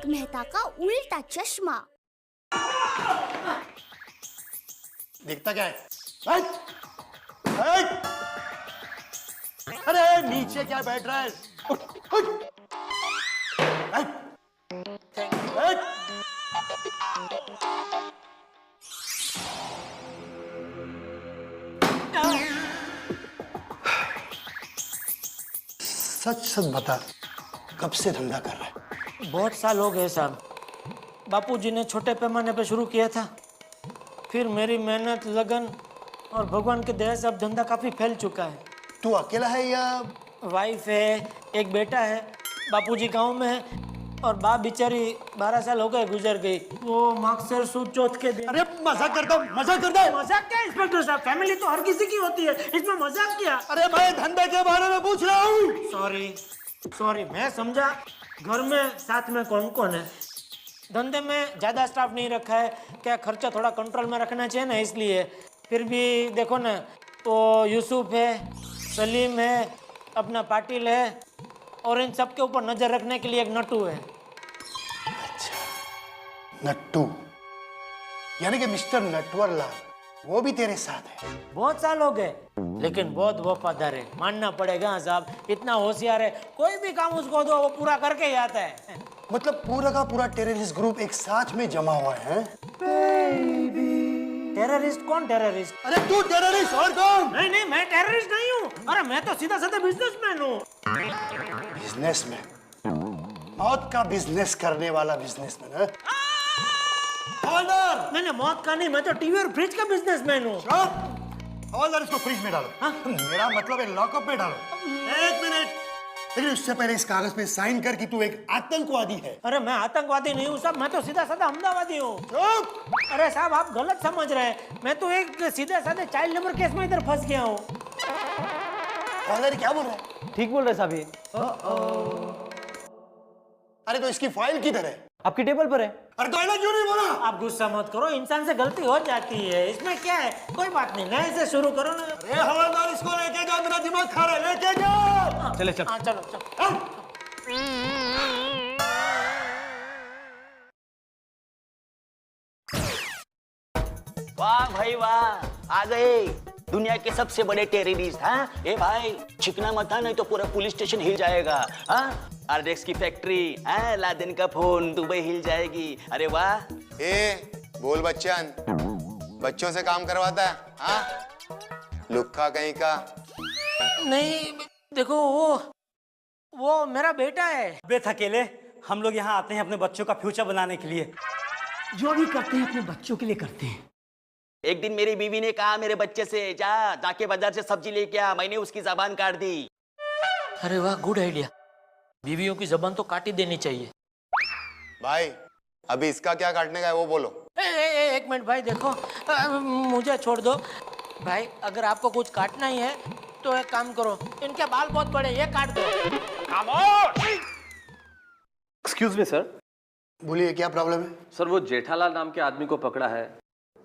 तारक मेहता का उल्टा चश्मा। देखता क्या है? अरे नीचे क्या बैठ रहा है? सच सच बता, कब से धंधा कर रहा है? बहुत साल हो गए साहब। बापूजी ने छोटे पैमाने पे शुरू किया था, फिर मेरी मेहनत, लगन और भगवान के दया से अब धंधा काफी फैल चुका है। तू अकेला है या? वाइफ है, एक बेटा है। बापूजी गांव में है और बाप बेचारी 12 साल हो गए गुजर गई। वो मार्क्सर सूद चौथ के दिन। अरे मजाक करता हूँ। मजाक क्या इंस्पेक्टर साहब, फैमिली तो हर किसी की होती है, इसमें मजाक क्या? अरे मैं धंधे के बारे में पूछ रहा हूँ। सॉरी, मैं समझा घर में साथ में कौन कौन है। धंधे में ज्यादा स्टाफ नहीं रखा है, क्या खर्चा थोड़ा कंट्रोल में रखना चाहिए ना, इसलिए। फिर भी देखो ना, वो यूसुफ है, सलीम है, अपना पाटिल है और इन सब के ऊपर नजर रखने के लिए एक नट्टू है। अच्छा, नट्टू यानी कि मिस्टर नटवरलाल, वो भी तेरे साथ है? बहुत साल हो गए, लेकिन बहुत वफादार है, मानना पड़ेगा साहब। इतना होशियार है, कोई भी काम उसको दो वो पूरा करके ही आता है। मतलब पूरा का पूरा टेररिस्ट ग्रुप एक साथ में जमा हुआ है? टेररिस्ट? कौन टेररिस्ट? अरे तू टेररिस्ट और कौन? नहीं, मैं टेररिस्ट नहीं हूँ। अरे मैं तो सीधा साधा बिजनेसमैन हूँ। बिजनेसमैन? मौत का बिजनेस करने वाला बिजनेसमैन है? हवलदार! नहीं, मौत का नहीं, मैं तो टीवी और फ्रिज का बिजनेसमैन हूँ। हवलदार, इसको फ्रिज में डालो। हाँ? मेरा मतलब है लॉकअप में डालो। एक मिनट, लेकिन उससे पहले इस कागज पे साइन कर कि तू एक आतंकवादी है। अरे मैं आतंकवादी नहीं हूँ साहब, मैं तो सीधा साधा अहमदाबादी हूँ। अरे साहब, आप गलत समझ रहे हैं, मैं तो एक सीधे साधे चाइल्ड लेबर केस में इधर फंस गया हूँ। हवलदार क्या बोल रहा है? ठीक बोल रहे साहब ये। अरे तो इसकी फाइल किधर है? आपकी टेबल पर है। अरे तो ऐसा क्यों नहीं बोला? आप गुस्सा मत करो, इंसान से गलती हो जाती है, इसमें क्या है, कोई बात नहीं, नए से शुरू करो ना। अरे हवलदार, इसको लेके जा, मेरा दिमाग खा रहा है, लेके जा। चले चल। हाँ चलो। वाह भाई वाह, आ गए दुनिया के सबसे बड़े टेररिस्ट। हाँ ए भाई, चिकना मत था, नहीं तो पूरा पुलिस स्टेशन हिल जाएगा। हाँ, आरडेक्स की फैक्ट्री, लादेन का फोन, दुबई हिल जाएगी। अरे वाह। ए बोल बच्चन, बच्चों से काम करवाता है? हाँ, लुक्खा कहीं का। नहीं देखो, वो मेरा बेटा है। बेथकेले हम लोग यहाँ आते हैं अपने बच्चों का फ्यूचर बनाने के लिए। जो भी करते हैं अपने बच्चों के लिए करते हैं। एक दिन मेरी बीवी ने कहा मेरे बच्चे से, जाके बाजार से सब्जी लेके आ। मैंने उसकी जबान काट दी। अरे वाह, गुड आइडिया। बीवियों की जबान तो काट ही देनी चाहिए। भाई अभी इसका क्या काटने का है वो बोलो। एक मिनट भाई, देखो मुझे छोड़ दो भाई। अगर आपको कुछ काटना ही है तो एक काम करो, इनके बाल बहुत बड़े, ये काट दो। Excuse me sir. बोलिए, क्या प्रॉब्लम है? सर वो जेठालाल नाम के आदमी को पकड़ा है।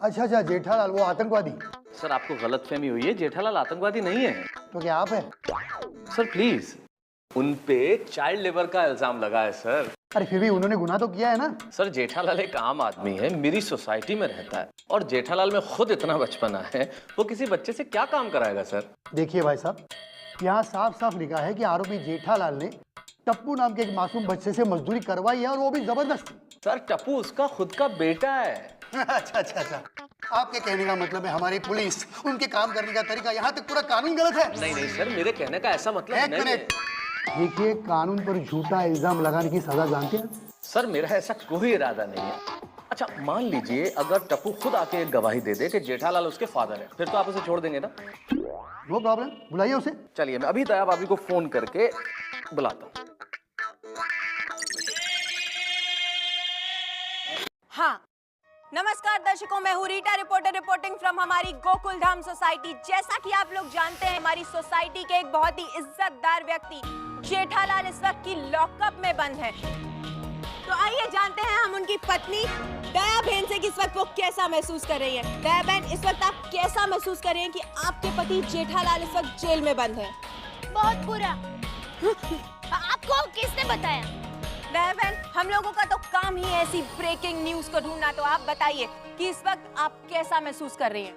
अच्छा, जेठालाल, वो आतंकवादी? सर आपको गलतफहमी हुई है, जेठालाल आतंकवादी नहीं है। तो क्या आप है? सर प्लीज, उन पे चाइल्ड लेबर का इल्जाम लगा है सर। अरे फिर भी उन्होंने गुनाह तो किया है ना? सर जेठालाल एक आम आदमी है, मेरी सोसाइटी में रहता है, और जेठालाल में खुद इतना बचपना है, वो किसी बच्चे से क्या काम कराएगा सर? देखिए भाई साहब, यहाँ साफ साफ लिखा है कि आरोपी जेठालाल ने टप्पू नाम के एक मासूम बच्चे से मजदूरी करवाई है, और वो भी जबरदस्ती। सर टप्पू उसका खुद का बेटा है। अच्छा, आपके कहने का मतलब है हमारी पुलिस, उनके काम करने का तरीका, यहाँ तक पूरा कानून गलत है? नहीं सर, मेरे कहने का ऐसा मतलब एक नहीं है। मिनट, देखिए, कानून पर झूठा इल्जाम लगाने की सजा जानते हैं? सर मेरा ऐसा कोई इरादा नहीं है। अच्छा मान लीजिए अगर टप्पू खुद आके एक गवाही दे दे कि जेठालाल उसके फादर है, फिर तो आप उसे छोड़ देंगे ना? नो प्रॉब्लम, बुलाइए उसे। चलिए मैं अभी दया भाभी को फोन करके बुलाता हूँ। हाँ, नमस्कार दर्शकों, मैं हूँ रीटा, रिपोर्टर रिपोर्टिंग फ्रॉम हमारी गोकुल धाम सोसाइटी। जैसा कि आप लोग जानते हैं, हमारी सोसाइटी के एक बहुत ही इज्जतदार व्यक्ति जेठालाल इस वक्त की लॉकअप में बंद है। तो आइए जानते हैं हम उनकी पत्नी दया बहन से कि इस वक्त वो कैसा महसूस कर रही है। दया बहन, इस वक्त आप कैसा महसूस कर रही हैं कि आपके पति जेठालाल इस वक्त जेल में बंद है? बहुत बुरा। आपको किसने बताया? दया बहन, हम लोगों का तो काम ही ऐसी ब्रेकिंग न्यूज को ढूंढना। तो आप बताइए कि इस वक्त आप कैसा महसूस कर रही हैं?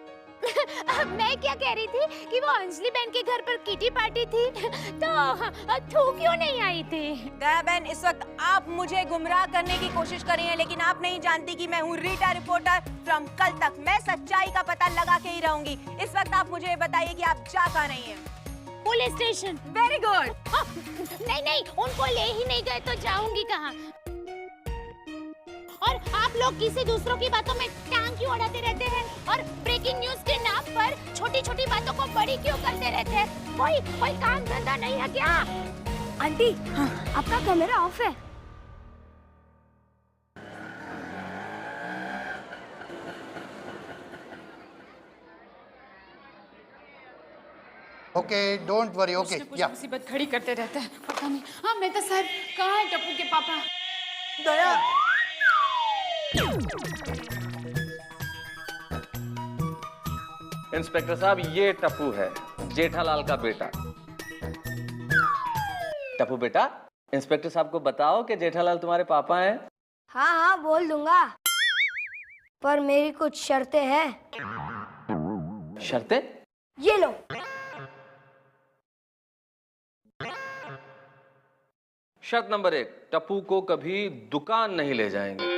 मैं क्या कह रही थी कि वो अंजलि बहन के घर पर किटी पार्टी थी तो तू क्यों नहीं आई थी? दया बहन, इस वक्त आप मुझे गुमराह करने की कोशिश कर रही हैं, लेकिन आप नहीं जानती कि मैं हूँ रीटा रिपोर्टर फ्रॉम कल तक। मैं सच्चाई का पता लगा के ही रहूंगी। इस वक्त आप मुझे बताइए कि आप जा कहाँ रही हैं? Police station. Very good. नहीं, उनको ले ही नहीं गए तो जाऊंगी कहाँ? और आप लोग किसी दूसरों की बातों में टांग क्यों अड़ाते रहते हैं और ब्रेकिंग न्यूज के नाम पर छोटी छोटी बातों को बड़ी क्यों करते रहते हैं? कोई काम धंधा नहीं है क्या? आंटी, आपका कैमरा ऑफ है। Okay, don't worry. ओके, या मुसीबत खड़ी करते रहते हैं, पता नहीं। हाँ मेहता सर, कहाँ है टप्पू के पापा? दया, इंस्पेक्टर साहब, ये टप्पू है, जेठालाल का बेटा। टप्पू बेटा, इंस्पेक्टर साहब को बताओ कि जेठालाल तुम्हारे पापा हैं। हाँ, बोल दूंगा, पर मेरी कुछ शर्तें हैं। शर्तें? ये लो। शर्त नंबर 1, टप्पू को कभी दुकान नहीं ले जाएंगे।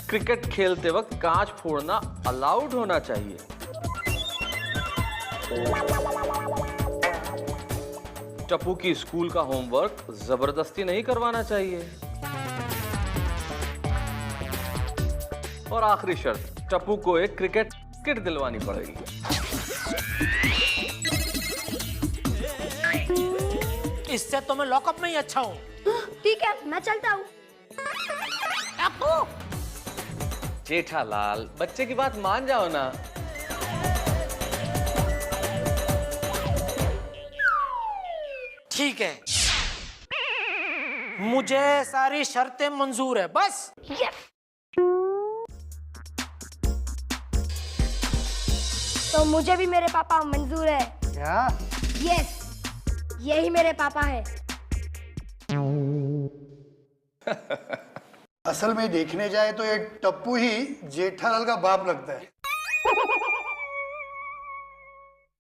क्रिकेट खेलते वक्त कांच फोड़ना अलाउड होना चाहिए। टप्पू की स्कूल का होमवर्क जबरदस्ती नहीं करवाना चाहिए। और आखिरी शर्त, टप्पू को एक क्रिकेट किट दिलवानी पड़ेगी। इससे तो मैं लॉकअप में ही अच्छा हूँ। ठीक है, मैं चलता हूँ। जेठालाल, बच्चे की बात मान जाओ ना। ठीक है, मुझे सारी शर्तें मंजूर है, बस। तो मुझे भी मेरे पापा मंजूर है। क्या? यस, यही मेरे पापा है। असल में देखने जाए तो ये टप्पू ही जेठालाल का बाप लगता है।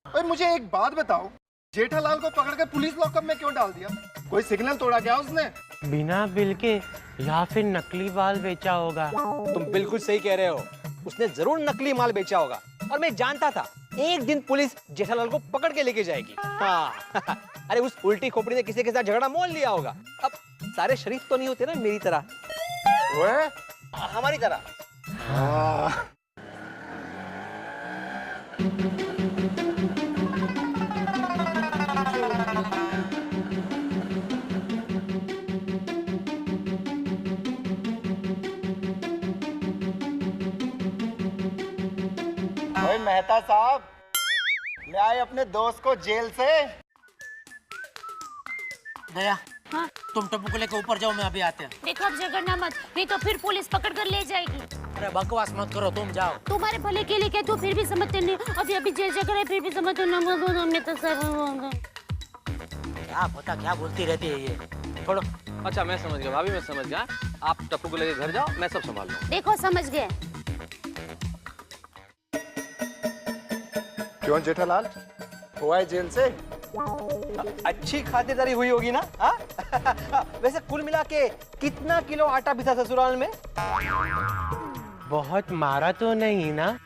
भाई मुझे एक बात बताओ, जेठालाल को पकड़ के पुलिस लॉकअप में क्यों डाल दिया? कोई सिग्नल तोड़ा क्या उसने? बिना बिल के या फिर नकली बाल बेचा होगा। तुम बिल्कुल सही कह रहे हो, उसने जरूर नकली माल बेचा होगा। और मैं जानता था एक दिन पुलिस जेठालाल को पकड़ के लेके जाएगी। हाँ। अरे उस उल्टी खोपड़ी ने किसी के साथ झगड़ा मोल लिया होगा। अब सारे शरीफ तो नहीं होते ना मेरी तरह, हमारी तरह। भाई मेहता साहब, ले आए अपने दोस्त को जेल से। दया, हाँ? तुम टप्पू को लेकर ऊपर जाओ, मैं अभी आते हैं। देखो, अब झगड़ना मत, नहीं तो फिर पुलिस पकड़ कर ले जाएगी। अरे बकवास मत करो, तुम जाओ। तुम्हारे भले के लिए क्या, तू फिर भी समझते नहीं। अभी जेल जाकर फिर भी समझते नहीं। तो सब क्या पता क्या बोलती रहती है ये। छोड़ो। अच्छा, मैं समझ गया भाभी, मैं समझ गया। आप टप्पू को लेकर घर जाओ, मैं सब संभाल लूंगा। देखो, समझ गए। क्यों जेठालाल, हुआ है जेल से? अच्छी खातिरदारी हुई होगी ना? वैसे कुल मिला के कितना किलो आटा पिसा ससुराल में? बहुत मारा तो नहीं ना?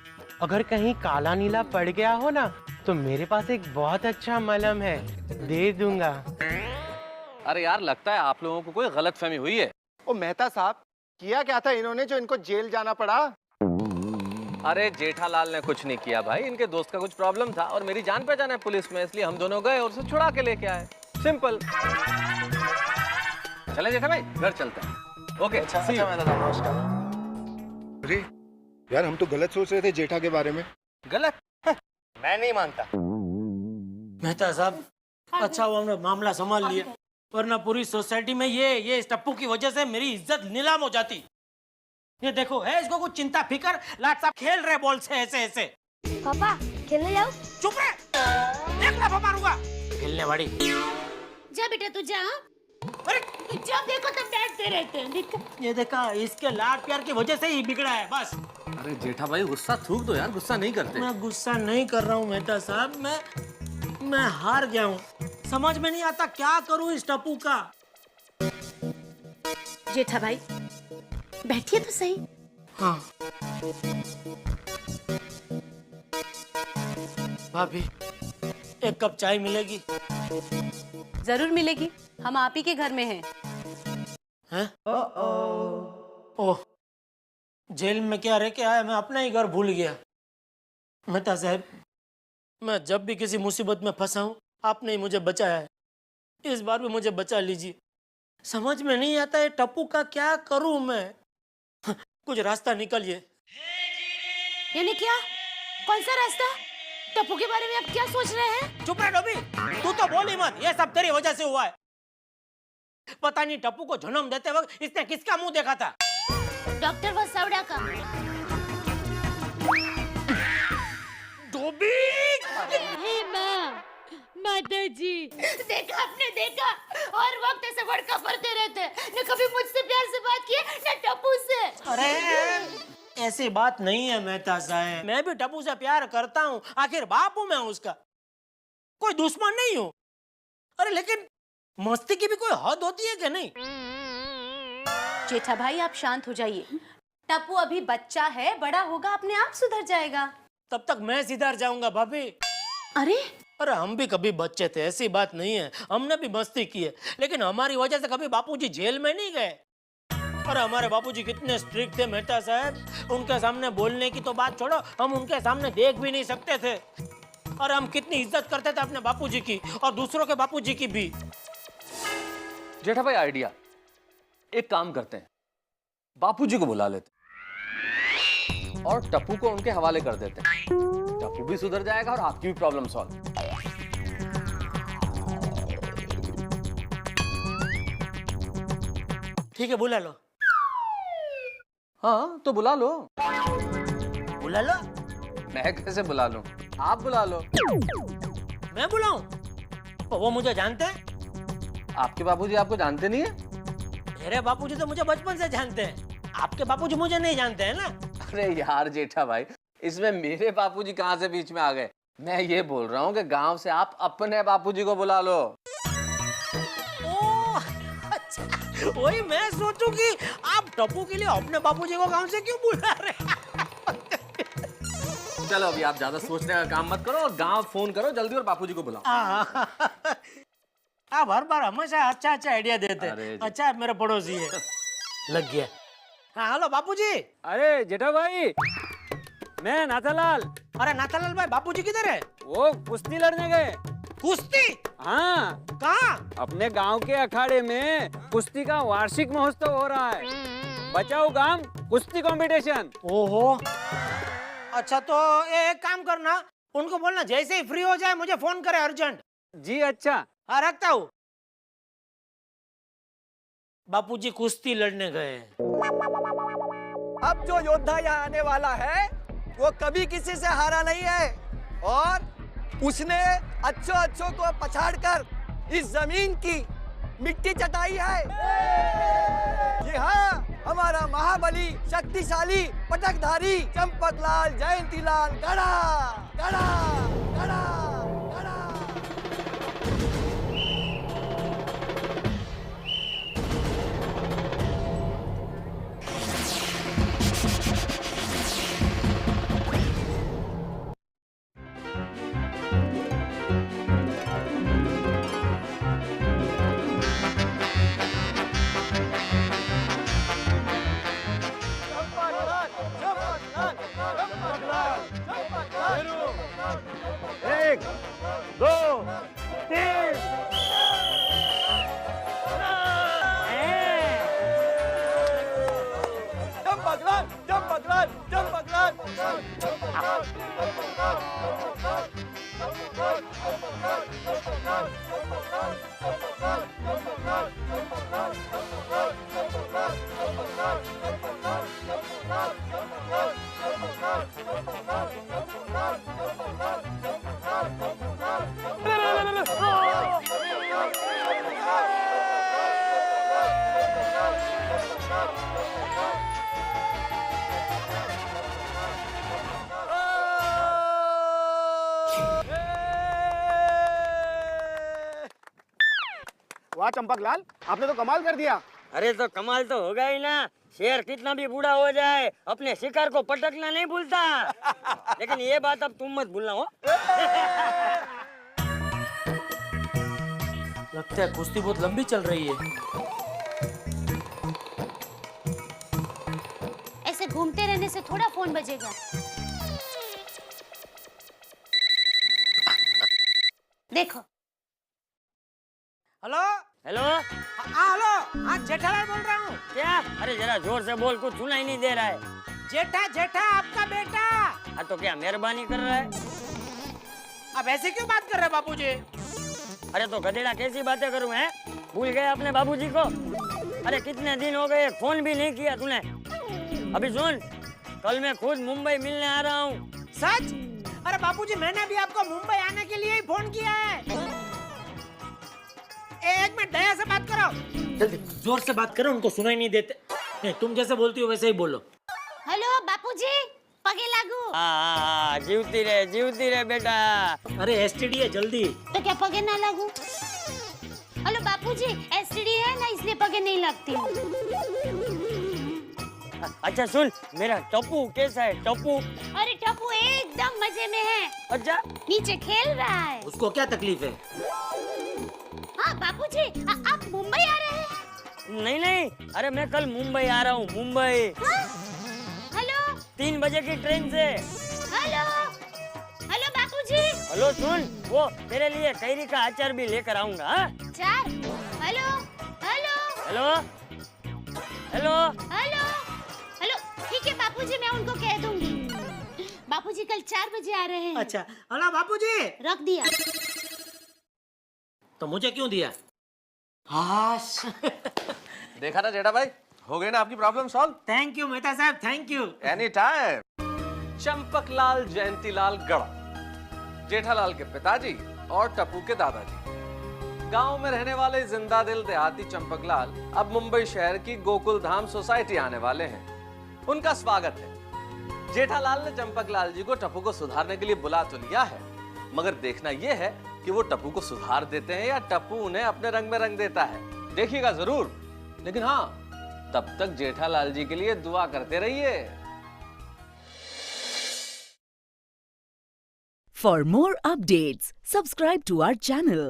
अगर कहीं काला नीला पड़ गया हो ना, तो मेरे पास एक बहुत अच्छा मलहम है, दे दूंगा। अरे यार, लगता है आप लोगों को कोई गलतफहमी हुई है। ओ मेहता साहब, किया क्या था इन्होंने जो इनको जेल जाना पड़ा? अरे जेठालाल ने कुछ नहीं किया भाई, इनके दोस्त का कुछ प्रॉब्लम था और मेरी जान पहचान है पुलिस में, इसलिए हम दोनों गए और उसे छुड़ा के लेके आए। सिंपल। चले जेठा भाई, घर चलते हैं। ओके, अच्छा नमस्कार। अरे यार, हम तो गलत सोच रहे थे जेठा के बारे में। गलत? मैं नहीं मानता। मेहता साहब, अच्छा हुआ हमने मामला संभाल लिया, वरना पूरी सोसाइटी में ये इस टप्पू की वजह से मेरी इज्जत नीलाम हो जाती। ये देखो, है इसको कुछ चिंता फिकर, लाट साहब खेल रहे बॉल से ऐसे। पापा, खेलने जाओ। चुप रहे, एक लाफा मारूंगा। खेलने वाली। जा बेटा, तू जा। अरे जब देखो तब डांटते रहते हैं। देखो ये देखा, इसके लाड प्यार की वजह से ही बिगड़ा है बस। अरे जेठा भाई गुस्सा थूक दो यार, गुस्सा नहीं करते। मैं गुस्सा नहीं कर रहा हूँ मेहता साहब, मैं हार गया हूँ। समझ में नहीं आता क्या करूँ इस टप्पू का। जेठा भाई बैठिए तो सही। हाँ भाभी, एक कप चाय मिलेगी? जरूर मिलेगी, हम आप ही के घर में हैं। हैं? ओह, जेल में क्या रह के आया, मैं अपना ही घर भूल गया। मेहता साहब, मैं जब भी किसी मुसीबत में फंसा हूँ आपने ही मुझे बचाया है, इस बार भी मुझे बचा लीजिए। समझ में नहीं आता है टप्पू का क्या करूं मैं। कुछ रास्ता निकालिए। यानी क्या? कौन सा रास्ता? टप्पू के बारे में आप क्या सोच रहे हैं? चुप रह डोबी, तू तो बोली मत, ये सब तेरी वजह से हुआ है। पता नहीं टप्पू को जन्म देते वक्त इसने किसका मुंह देखा था। डॉक्टर वसावड़ा का। डोबी! हे माँ, माता जी, देखा आपने देखा, और वक्त ऐसे भड़का पड़ते रहते हैं। न कभी मुझसे प्यार से बात की न टप्पू से। अरे ऐसी बात नहीं है मेहता साहब, मैं भी टप्पू से प्यार करता हूँ, आखिर बाप हूँ मैं उसका, कोई दुश्मन नहीं हूँ। अरे लेकिन मस्ती की भी कोई हद होती है कि नहीं? जेठा भाई आप शांत हो जाइए, टप्पू अभी बच्चा है, बड़ा होगा अपने आप सुधर जाएगा। तब तक मैं सुधर जाऊंगा भाभी। अरे हम भी कभी बच्चे थे, ऐसी बात नहीं है, हमने भी मस्ती की है, लेकिन हमारी वजह से कभी बापूजी जेल में नहीं गए। अरे हमारे बापूजी कितने स्ट्रिक्ट थे मेहता साहब, उनके सामने बोलने की तो बात छोड़ो, हम उनके सामने देख भी नहीं सकते थे। और हम कितनी इज्जत करते थे अपने बापूजी की और दूसरों के बापूजी की भी। जेठा भाई आइडिया, एक काम करते हैं, बापूजी को बुला लेते और टप्पू को उनके हवाले कर देते हैं। टप्पू भी सुधर जाएगा और आपकी भी प्रॉब्लम सॉल्व। ठीक है, बुला लो। हाँ तो बुला लो। बुला लो? मैं कैसे बुला लूं? आप बुला लो। मैं बुलाऊं? वो मुझे जानते हैं? आपके बापूजी आपको जानते नहीं है? मेरे बापूजी तो मुझे बचपन से जानते हैं, आपके बापूजी मुझे नहीं जानते हैं ना। अरे यार जेठा भाई, इसमें मेरे बापूजी कहाँ से बीच में आ गए? मैं ये बोल रहा हूँ कि गांव से आप अपने बापूजी को बुला लो। ओह अच्छा, वही मैं सोचूं कि आप टप्पू के लिए अपने बापूजी को गांव से क्यों बुला रहे हैं। चलो अभी आप ज्यादा सोचने का काम मत करो और गांव फोन करो जल्दी और बापूजी को बुलाओ। आप हर बार हमेशा अच्छा अच्छा आइडिया देते हैं। अच्छा मेरा पड़ोसी है, लग गया। हाँ हेलो बापूजी। अरे जेठा भाई, मैं नाथालाल। अरे नाथालाल भाई, बापूजी किधर है? वो कुश्ती लड़ने गए। कुश्ती? हाँ। कहाँ? अपने गांव के अखाड़े में कुश्ती का वार्षिक महोत्सव हो रहा है, बचाओ गांव कुश्ती कंपटीशन। ओहो, अच्छा तो एक काम करना, उनको बोलना जैसे ही फ्री हो जाए मुझे फोन करे अर्जेंट। जी अच्छा। हाँ रखता हूँ। बापूजी कुश्ती लड़ने गए। अब जो योद्धा यहाँ आने वाला है वो कभी किसी से हारा नहीं है और उसने अच्छों को पछाड़कर इस जमीन की मिट्टी चटाई है। जी हाँ, हमारा महाबली शक्तिशाली पटकधारी चंपकलाल जयंतीलाल गड़ा गड़ा गड़ा गड़ा। वाह चंपकलाल, आपने तो कमाल कर दिया। अरे तो कमाल तो होगा ही ना। शेर कितना भी बूढ़ा हो जाए अपने शिकार को पटकना नहीं भूलता। लेकिन ये बात अब तुम मत भूलना हो। लगता है कुश्ती बहुत लंबी चल रही है। ऐसे घूमते रहने से थोड़ा फोन बजेगा। देखो। Hello hello. हेलो, हाँ जेठालाल बोल रहा हूँ। क्या? अरे जरा जोर से बोल, कुछ सुनाई नहीं दे रहा है। जेठा जेठा आपका बेटा। हाँ तो क्या मेहरबानी कर रहा है? अब ऐसे क्यों बात कर रहे हैं बापूजी? अरे तो गधेड़ा कैसी बातें करूं हैं? भूल गए अपने बाबूजी को? अरे कितने दिन हो गए, फोन भी नहीं किया तूने। अभी सुन, कल मैं खुद मुंबई मिलने आ रहा हूँ। सच? अरे बापूजी मैंने भी आपको मुंबई आने के लिए ही फोन किया है। एक मिनट, दया से बात करो। जल्दी जोर से बात करो, उनको सुनाई नहीं देते। नहीं, तुम जैसे बोलती हो वैसे ही बोलो। हेलो बापूजी, पगे लागू। हाँ, जीवती रहे बेटा। अरे एसटीडी है, जल्दी। तो क्या पगे ना लागू? हेलो बापूजी, एसटीडी है ना, इसलिए पगे नहीं लगती हूँ। अच्छा सुन, मेरा टप्पू कैसा है? टप्पू? अरे टप्पू एकदम मजे में है। अच्छा, नीचे खेल रहा है। उसको क्या तकलीफ है? हाँ बापूजी, आप मुंबई आ रहे हैं? नहीं, अरे मैं कल मुंबई आ रहा हूँ, मुंबई। हेलो 3 बजे की ट्रेन से। हेलो बापूजी। हेलो सुन, वो तेरे लिए कैरी का अचार भी लेकर आऊंगा। हाँ? चार। Hello hello hello hello hello hello, ठीक है बापूजी, मैं उनको कह दूंगी। बापूजी कल 4 बजे आ रहे हैं। अच्छा, हेलो बापूजी। रख दिया। तो मुझे क्यों दिया? देखा ना जेठा भाई, हो गई ना आपकी problem solve. Thank you Mehta साहब, thank you. Any time. Champaklal Jayantilal Gada, Jethalal के पिताजी और टप्पू के दादाजी। गांव में रहने वाले जिंदा दिल देहाती चंपकलाल अब मुंबई शहर की गोकुल धाम सोसाइटी आने वाले हैं। उनका स्वागत है। जेठालाल ने चंपकलाल जी को टप्पू को सुधारने के लिए बुला तो लिया है, मगर देखना यह है कि वो टप्पू को सुधार देते हैं या टप्पू उन्हें अपने रंग में रंग देता है। देखिएगा जरूर। लेकिन हाँ, तब तक जेठालाल जी के लिए दुआ करते रहिए। For more updates, subscribe to our channel